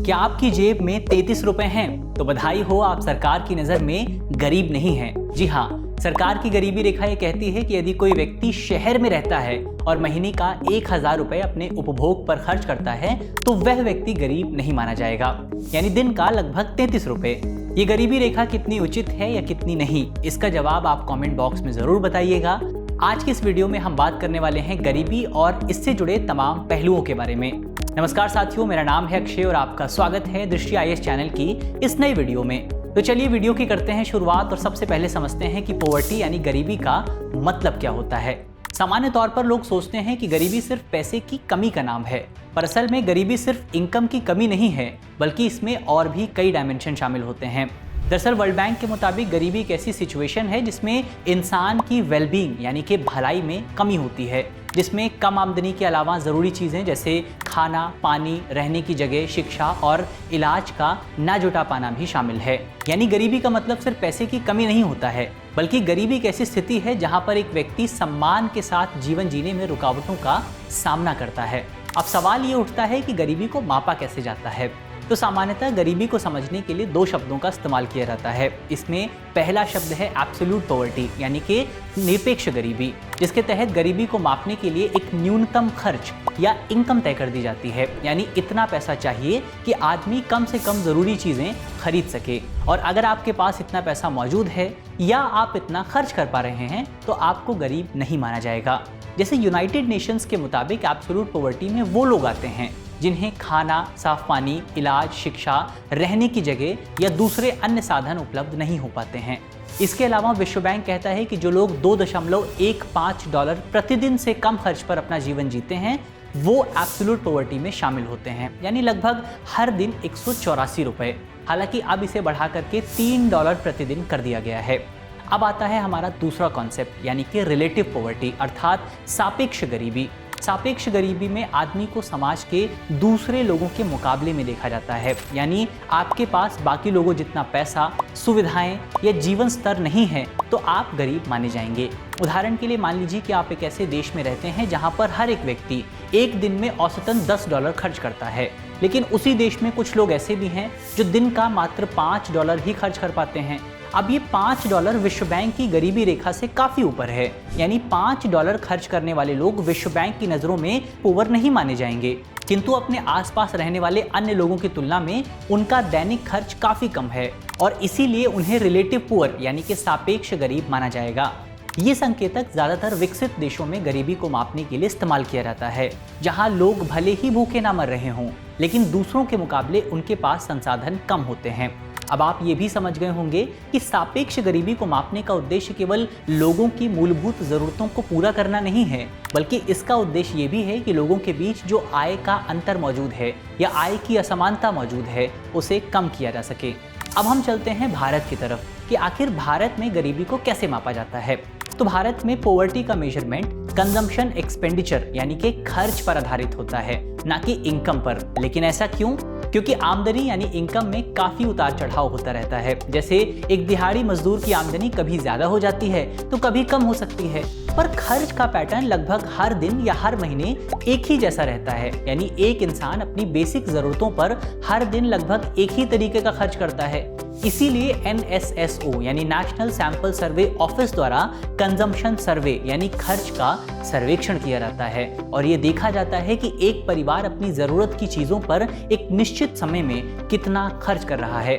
क्या आपकी जेब में 33 रुपए हैं? तो बधाई हो, आप सरकार की नजर में गरीब नहीं हैं। जी हाँ, सरकार की गरीबी रेखा ये कहती है कि यदि कोई व्यक्ति शहर में रहता है और महीने का 1000 रुपए अपने उपभोग पर खर्च करता है तो वह व्यक्ति गरीब नहीं माना जाएगा, यानी दिन का लगभग 33 रुपए। ये गरीबी रेखा कितनी उचित है या कितनी नहीं, इसका जवाब आप कमेंट बॉक्स में जरूर बताइएगा। आज की इस वीडियो में हम बात करने वाले हैं गरीबी और इससे जुड़े तमाम पहलुओं के बारे में। नमस्कार साथियों, मेरा नाम है अक्षय और आपका स्वागत है दृष्टि IAS चैनल की इस नई वीडियो में। तो चलिए वीडियो की करते हैं शुरुआत और सबसे पहले समझते हैं कि पॉवर्टी यानी गरीबी का मतलब क्या होता है। सामान्य तौर पर लोग सोचते हैं कि गरीबी सिर्फ पैसे की कमी का नाम है, पर असल में गरीबी सिर्फ इनकम की कमी नहीं है, बल्कि इसमें और भी कई डायमेंशन शामिल होते हैं। दरअसल वर्ल्ड बैंक के मुताबिक गरीबी एक ऐसी सिचुएशन है जिसमें इंसान की वेलबींग यानी कि भलाई में कमी होती है, जिसमें कम आमदनी के अलावा ज़रूरी चीज़ें जैसे खाना, पानी, रहने की जगह, शिक्षा और इलाज का ना जुटा पाना भी शामिल है। यानी गरीबी का मतलब सिर्फ पैसे की कमी नहीं होता है, बल्कि गरीबी एक ऐसी स्थिति है जहां पर एक व्यक्ति सम्मान के साथ जीवन जीने में रुकावटों का सामना करता है। अब सवाल ये उठता है कि गरीबी को मापा कैसे जाता है। तो सामान्यतः गरीबी को समझने के लिए दो शब्दों का इस्तेमाल किया जाता है। इसमें पहला शब्द है एब्सोल्यूट पॉवर्टी यानी कि निरपेक्ष गरीबी, जिसके तहत गरीबी को मापने के लिए एक न्यूनतम खर्च या इनकम तय कर दी जाती है। यानी इतना पैसा चाहिए कि आदमी कम से कम ज़रूरी चीज़ें खरीद सके, और अगर आपके पास इतना पैसा मौजूद है या आप इतना खर्च कर पा रहे हैं तो आपको गरीब नहीं माना जाएगा। जैसे यूनाइटेड नेशंस के मुताबिक एब्सोल्यूट पॉवर्टी में वो लोग आते हैं जिन्हें खाना, साफ पानी, इलाज, शिक्षा, रहने की जगह या दूसरे अन्य साधन उपलब्ध नहीं हो पाते हैं। इसके अलावा विश्व बैंक कहता है कि जो लोग $2.15 प्रतिदिन से कम खर्च पर अपना जीवन जीते हैं वो एब्सोल्यूट पॉवर्टी में शामिल होते हैं, यानी लगभग हर दिन 184 रुपए। हालांकि अब इसे बढ़ा करके $3 प्रतिदिन कर दिया गया है। अब आता है हमारा दूसरा कॉन्सेप्ट यानी कि रिलेटिव पॉवर्टी अर्थात सापेक्ष गरीबी। सापेक्ष गरीबी में आदमी को समाज के दूसरे लोगों के मुकाबले में देखा जाता है, यानी आपके पास बाकी लोगों जितना पैसा, सुविधाएं या जीवन स्तर नहीं है तो आप गरीब माने जाएंगे। उदाहरण के लिए मान लीजिए कि आप एक ऐसे देश में रहते हैं जहां पर हर एक व्यक्ति एक दिन में औसतन $10 खर्च करता है, लेकिन उसी देश में कुछ लोग ऐसे भी हैं जो दिन का मात्र $5 ही खर्च कर पाते हैं। अब ये $5 विश्व बैंक की गरीबी रेखा से काफी ऊपर है, यानी $5 खर्च करने वाले लोग विश्व बैंक की नजरों में पुअर नहीं माने जाएंगे, किंतु अपने आसपास रहने वाले अन्य लोगों की तुलना में उनका दैनिक खर्च काफी कम है और इसीलिए उन्हें रिलेटिव पुअर यानी कि सापेक्ष गरीब माना जाएगा। ये संकेतक ज्यादातर विकसित देशों में गरीबी को मापने के लिए इस्तेमाल किया जाता है, जहां लोग भले ही भूखे ना मर रहे हों, लेकिन दूसरों के मुकाबले उनके पास संसाधन कम होते हैं। अब आप ये भी समझ गए होंगे कि सापेक्ष गरीबी को मापने का उद्देश्य केवल लोगों की मूलभूत जरूरतों को पूरा करना नहीं है, बल्कि इसका उद्देश्य ये भी है कि लोगों के बीच जो आय का अंतर मौजूद है या आय की असमानता मौजूद है उसे कम किया जा सके। अब हम चलते हैं भारत की तरफ कि आखिर भारत में गरीबी को कैसे मापा जाता है। तो भारत में पॉवर्टी का मेजरमेंट कंजम्पशन एक्सपेंडिचर यानी कि खर्च पर आधारित होता है, ना कि इनकम पर। लेकिन ऐसा क्यों? क्योंकि आमदनी यानी इनकम में काफी उतार चढ़ाव होता रहता है। जैसे एक दिहाड़ी मजदूर की आमदनी कभी ज्यादा हो जाती है तो कभी कम हो सकती है, पर खर्च का पैटर्न लगभग हर दिन या हर महीने एक ही जैसा रहता है। यानी एक इंसान अपनी बेसिक जरूरतों पर हर दिन लगभग एक ही तरीके का खर्च करता है। इसीलिए NSSO यानी नेशनल सैंपल सर्वे ऑफिस द्वारा कंजम्पशन सर्वे यानी खर्च का सर्वेक्षण किया जाता है और ये देखा जाता है कि एक परिवार अपनी जरूरत की चीजों पर एक निश्चित समय में कितना खर्च कर रहा है।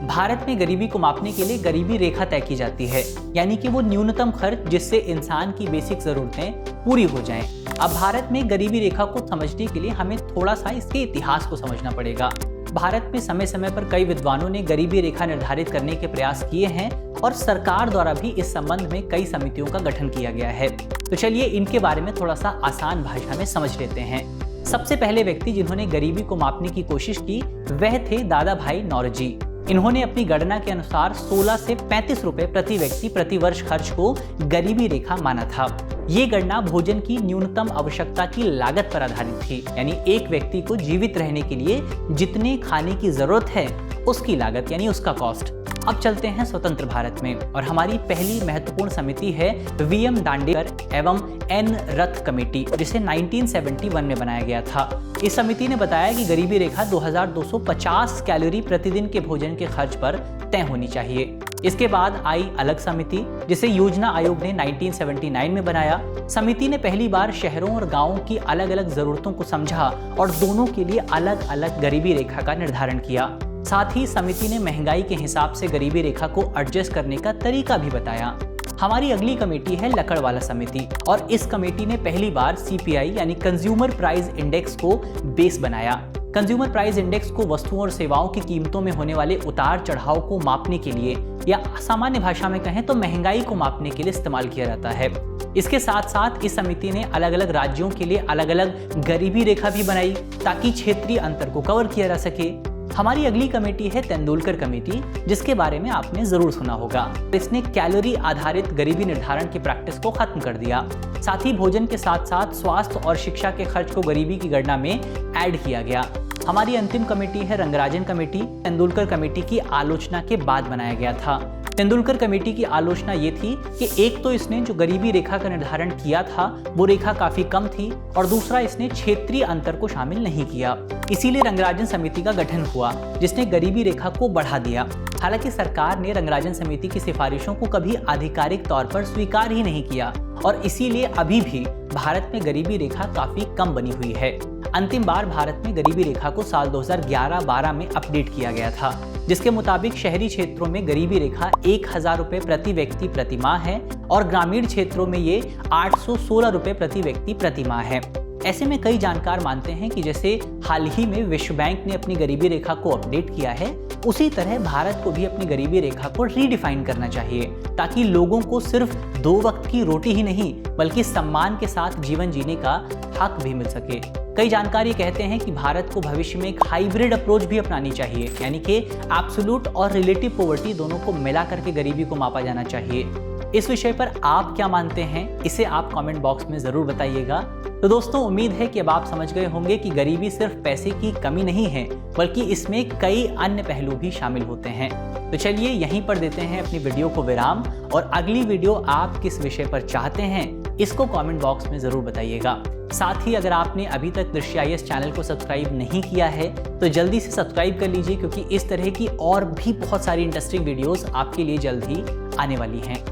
भारत में गरीबी को मापने के लिए गरीबी रेखा तय की जाती है, यानी कि वो न्यूनतम खर्च जिससे इंसान की बेसिक जरूरतें पूरी हो जाएं। अब भारत में गरीबी रेखा को समझने के लिए हमें थोड़ा सा इसके इतिहास को समझना पड़ेगा। भारत में समय समय पर कई विद्वानों ने गरीबी रेखा निर्धारित करने के प्रयास किए हैं और सरकार द्वारा भी इस संबंध में कई समितियों का गठन किया गया है। तो चलिए इनके बारे में थोड़ा सा आसान भाषा में समझ लेते हैं। सबसे पहले व्यक्ति जिन्होंने गरीबी को मापने की कोशिश की वह थे दादा भाई नौरोजी। इन्होंने अपनी गणना के अनुसार 16 से 35 रुपए प्रति व्यक्ति प्रति वर्ष खर्च को गरीबी रेखा माना था। ये गणना भोजन की न्यूनतम आवश्यकता की लागत पर आधारित थी, यानी एक व्यक्ति को जीवित रहने के लिए जितने खाने की जरूरत है उसकी लागत यानी उसका कॉस्ट। अब चलते हैं स्वतंत्र भारत में और हमारी पहली महत्वपूर्ण समिति है वीएम दांडेकर एवं एन रथ कमेटी, जिसे 1971 में बनाया गया था। इस समिति ने बताया कि गरीबी रेखा 2250 कैलोरी प्रतिदिन के भोजन के खर्च पर तय होनी चाहिए। इसके बाद आई अलग समिति, जिसे योजना आयोग ने 1979 में बनाया। समिति ने पहली बार शहरों और गांवों की अलग अलग जरूरतों को समझा और दोनों के लिए अलग अलग गरीबी रेखा का निर्धारण किया। साथ ही समिति ने महंगाई के हिसाब से गरीबी रेखा को एडजस्ट करने का तरीका भी बताया। हमारी अगली कमेटी है लकड़वाला समिति और इस कमेटी ने पहली बार CPI यानी कंज्यूमर प्राइस इंडेक्स को बेस बनाया। कंज्यूमर प्राइस इंडेक्स को वस्तुओं और सेवाओं की कीमतों में होने वाले उतार चढ़ाव को मापने के लिए या सामान्य भाषा में कहें तो महंगाई को मापने के लिए इस्तेमाल किया जाता है। इसके साथ साथ इस समिति ने अलग अलग राज्यों के लिए अलग अलग गरीबी रेखा भी बनाई ताकि क्षेत्रीय अंतर को कवर किया जा सके। हमारी अगली कमेटी है तेंदुलकर कमेटी, जिसके बारे में आपने जरूर सुना होगा। इसने कैलोरी आधारित गरीबी निर्धारण की प्रैक्टिस को खत्म कर दिया। साथ ही भोजन के साथ साथ स्वास्थ्य और शिक्षा के खर्च को गरीबी की गणना में ऐड किया गया। हमारी अंतिम कमेटी है रंगराजन कमेटी। तेंदुलकर कमेटी की आलोचना के बाद बनाया गया था। तेंदुलकर कमेटी की आलोचना ये थी कि एक तो इसने जो गरीबी रेखा का निर्धारण किया था वो रेखा काफी कम थी और दूसरा इसने क्षेत्रीय अंतर को शामिल नहीं किया। इसीलिए रंगराजन समिति का गठन हुआ, जिसने गरीबी रेखा को बढ़ा दिया। हालांकि सरकार ने रंगराजन समिति की सिफारिशों को कभी आधिकारिक तौर पर स्वीकार ही नहीं किया और इसीलिए अभी भी भारत में गरीबी रेखा काफी कम बनी हुई है। अंतिम बार भारत में गरीबी रेखा को साल 2011-12 में अपडेट किया गया था, जिसके मुताबिक शहरी क्षेत्रों में गरीबी रेखा 1000 रुपए प्रति व्यक्ति प्रति माह है और ग्रामीण क्षेत्रों में ये 816 रुपए प्रति व्यक्ति प्रति माह है। ऐसे में कई जानकार मानते हैं कि जैसे हाल ही में विश्व बैंक ने अपनी गरीबी रेखा को अपडेट किया है, उसी तरह भारत को भी अपनी गरीबी रेखा को रीडिफाइन करना चाहिए ताकि लोगों को सिर्फ 2 वक्त की रोटी ही नहीं बल्कि सम्मान के साथ जीवन जीने का हक भी मिल सके। कई जानकार ये कहते हैं कि भारत को भविष्य में एक हाइब्रिड अप्रोच भी अपनानी चाहिए, यानी कि एब्सोल्यूट और रिलेटिव पॉवर्टी दोनों को मिला करके गरीबी को मापा जाना चाहिए। इस विषय पर आप क्या मानते हैं, इसे आप कमेंट बॉक्स में जरूर बताइएगा। तो दोस्तों, उम्मीद है कि अब आप समझ गए होंगे कि गरीबी सिर्फ पैसे की कमी नहीं है बल्कि इसमें कई अन्य पहलू भी शामिल होते हैं। तो चलिए यहीं पर देते हैं अपनी वीडियो को विराम और अगली वीडियो आप किस विषय पर चाहते हैं इसको कमेंट बॉक्स में जरूर बताइएगा। साथ ही अगर आपने अभी तक दृश्य IAS चैनल को सब्सक्राइब नहीं किया है तो जल्दी से सब्सक्राइब कर लीजिए, क्योंकि इस तरह की और भी बहुत सारी इंटरेस्टिंग वीडियोस आपके लिए जल्द ही आने वाली हैं।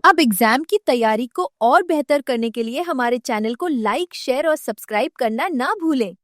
अब एग्जाम की तैयारी को और बेहतर करने के लिए हमारे चैनल को लाइक, शेयर और सब्सक्राइब करना ना भूलें।